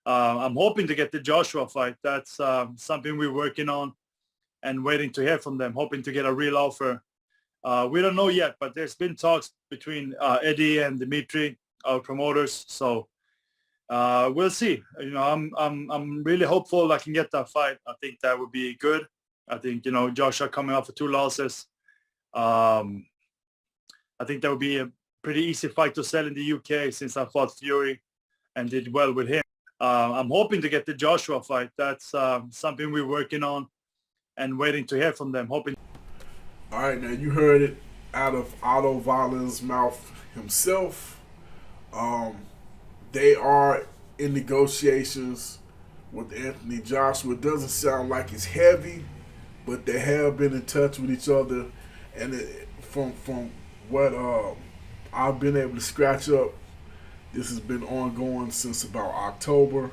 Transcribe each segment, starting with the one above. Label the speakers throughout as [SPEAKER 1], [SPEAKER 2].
[SPEAKER 1] I'm hoping to get the Joshua fight. That's something we're working on and waiting to hear from them, hoping to get a real offer. We don't know yet, but there's been talks between Eddie and Dimitri, our promoters. So we'll see. You know, I'm really hopeful I can get that fight. I think that would be good. I think, you know, Joshua coming off of 2 losses. I think that would be a pretty easy fight to sell in the UK since I fought Fury and did well with him. I'm hoping to get the Joshua fight. That's something we're working on and waiting to hear from them. Hoping.
[SPEAKER 2] All right, now you heard it out of Otto Wallin's mouth himself. Um, they are in negotiations with Anthony Joshua. It doesn't sound like it's heavy, but they have been in touch with each other. And from what I've been able to scratch up, this has been ongoing since about October.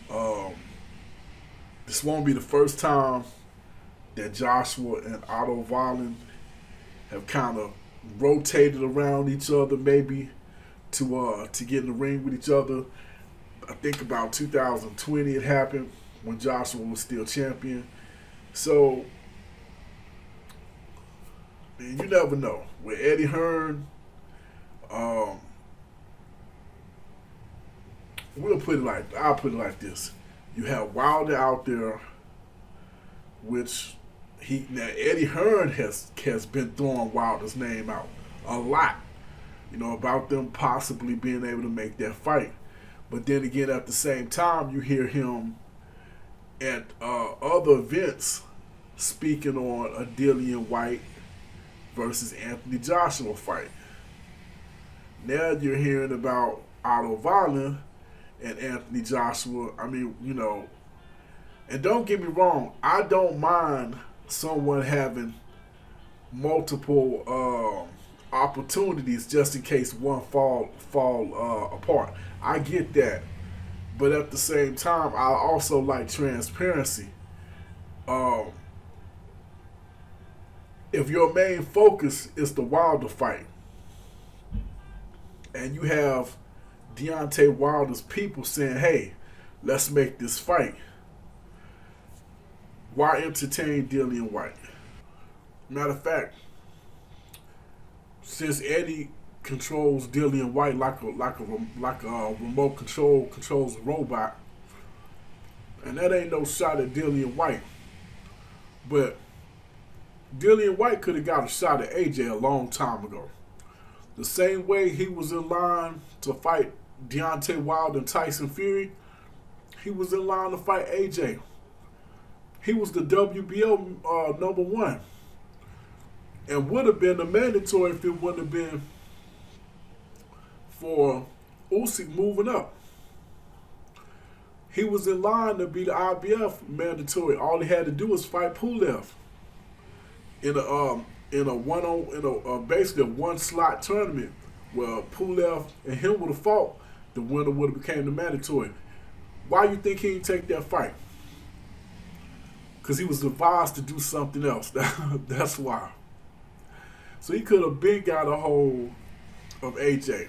[SPEAKER 2] Um, this won't be the first time that Joshua and Otto Wallin have kind of rotated around each other, maybe to get in the ring with each other. I think about 2020 it happened when Joshua was still champion. So, man, you never know. With Eddie Hearn, I'll put it like this: you have Wilder out there, which now Eddie Hearn has been throwing Wilder's name out a lot, you know, about them possibly being able to make that fight. But then again, at the same time, you hear him at other events speaking on a Dillian Whyte versus Anthony Joshua fight. Now you're hearing about Otto Wallin and Anthony Joshua. I mean, you know, and don't get me wrong, I don't mind someone having multiple opportunities just in case one fall apart. I get that, but at the same time, I also like transparency. Um, if your main focus is the Wilder fight, and you have Deontay Wilder's people saying, "Hey, let's make this fight," why entertain Dillian Whyte? Matter of fact, since Eddie controls Dillian Whyte like a remote controls a robot, and that ain't no shot at Dillian Whyte, but Dillian Whyte could have got a shot at AJ a long time ago. The same way he was in line to fight Deontay Wilder and Tyson Fury, he was in line to fight AJ. He was the WBO #1, and would have been the mandatory if it wouldn't have been for Usyk moving up. He was in line to be the IBF mandatory. All he had to do was fight Pulev in a basically a one slot tournament where Pulev and him would have fought. The winner would have became the mandatory. Why you think he didn't take that fight? Because he was advised to do something else. That's why. So he could have been got a hold of AJ.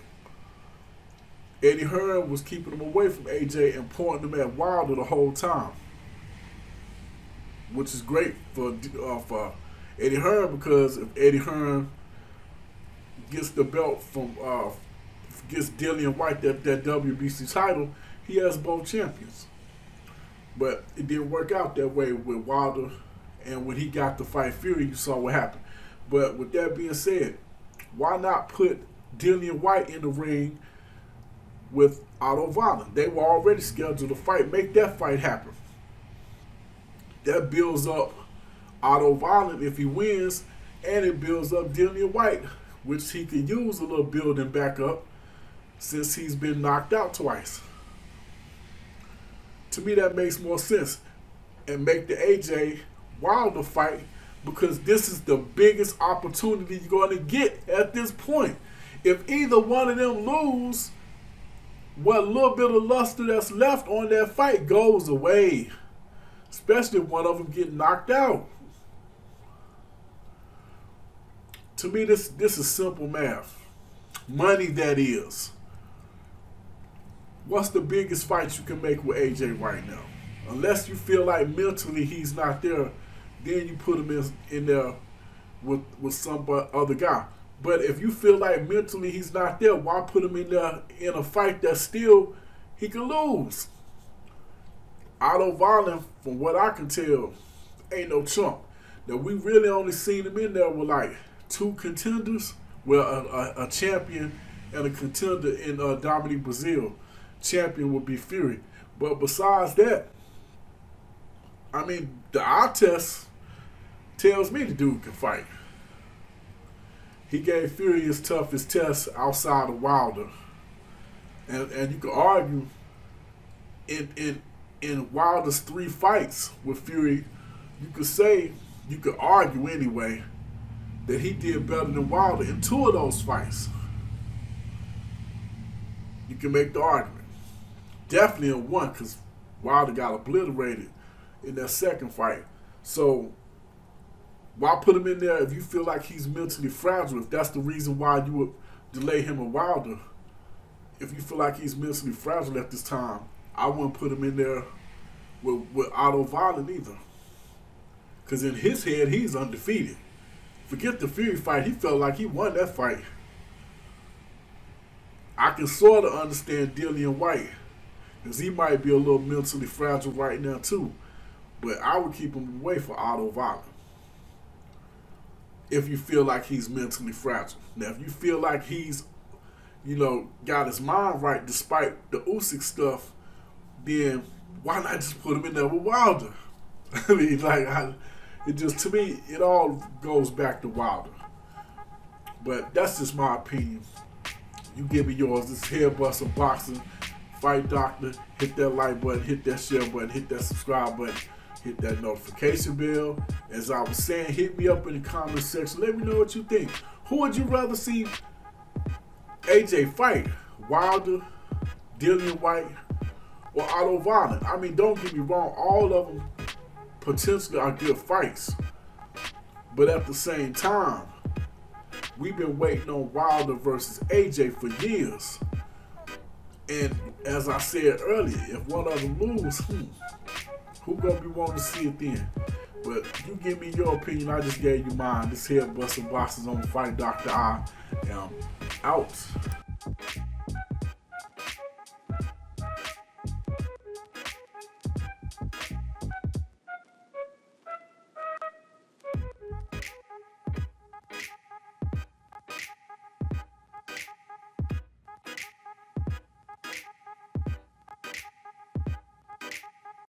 [SPEAKER 2] Eddie Hearn was keeping him away from AJ and pointing him at Wilder the whole time, which is great for Eddie Hearn, because if Eddie Hearn gets the belt from gets Dillian Whyte that WBC title, he has both champions. But it didn't work out that way with Wilder, and when he got to fight Fury, you saw what happened. But with that being said, why not put Dillian Whyte in the ring with Otto Wallin? They were already scheduled to fight. Make that fight happen. That builds up Otto Wallin if he wins, and it builds up Dillian Whyte, which he could use a little building back up since he's been knocked out twice. To me, that makes more sense. And make the AJ Wilder fight, because this is the biggest opportunity you're going to get at this point. If either one of them lose, what little bit of luster that's left on that fight goes away. Especially if one of them get knocked out. To me, this is simple math. Money, that is. what's the biggest fight you can make with AJ right now? Unless you feel like mentally he's not there, then you put him in there with some other guy. But if you feel like mentally he's not there, why put him in there in a fight that still he can lose? Otto Wallin, from what I can tell, ain't no chump. Now, we really only seen him in there with like 2 contenders. Well, a champion and a contender in Dominique Brazil. Champion would be Fury. But besides that, I mean, the eye test tells me the dude can fight. He gave Fury his toughest test outside of Wilder. And you could argue in Wilder's 3 fights with Fury, you could argue anyway that he did better than Wilder in 2 of those fights. You can make the argument. Definitely in 1, because Wilder got obliterated in that 2nd fight. So why put him in there if you feel like he's mentally fragile? If that's the reason why you would delay him and Wilder, if you feel like he's mentally fragile at this time, I wouldn't put him in there with Otto Wallin either. Because in his head, he's undefeated. Forget the Fury fight. He felt like he won that fight. I can sort of understand Dillian Whyte, because he might be a little mentally fragile right now too. But I would keep him away from Otto Wallin if you feel like he's mentally fragile. Now, if you feel like he's, got his mind right despite the Usyk stuff, then why not just put him in there with Wilder? I mean, to me, it all goes back to Wilder. But that's just my opinion. You give me yours. This is Head Buster Boxing, Fight Doctor. Hit that like button, hit that share button, hit that subscribe button, hit that notification bell. As I was saying, hit me up in the comment section. Let me know what you think. Who would you rather see AJ fight? Wilder, Dillian Whyte, or Otto Wallin? I mean, don't get me wrong. All of them potentially are good fights. But at the same time, we've been waiting on Wilder versus AJ for years. And as I said earlier, if one of them lose, who gonna be wanting to see it then? But you give me your opinion, I just gave you mine. This Head Buster Boxes on Fight Doctor. I am out.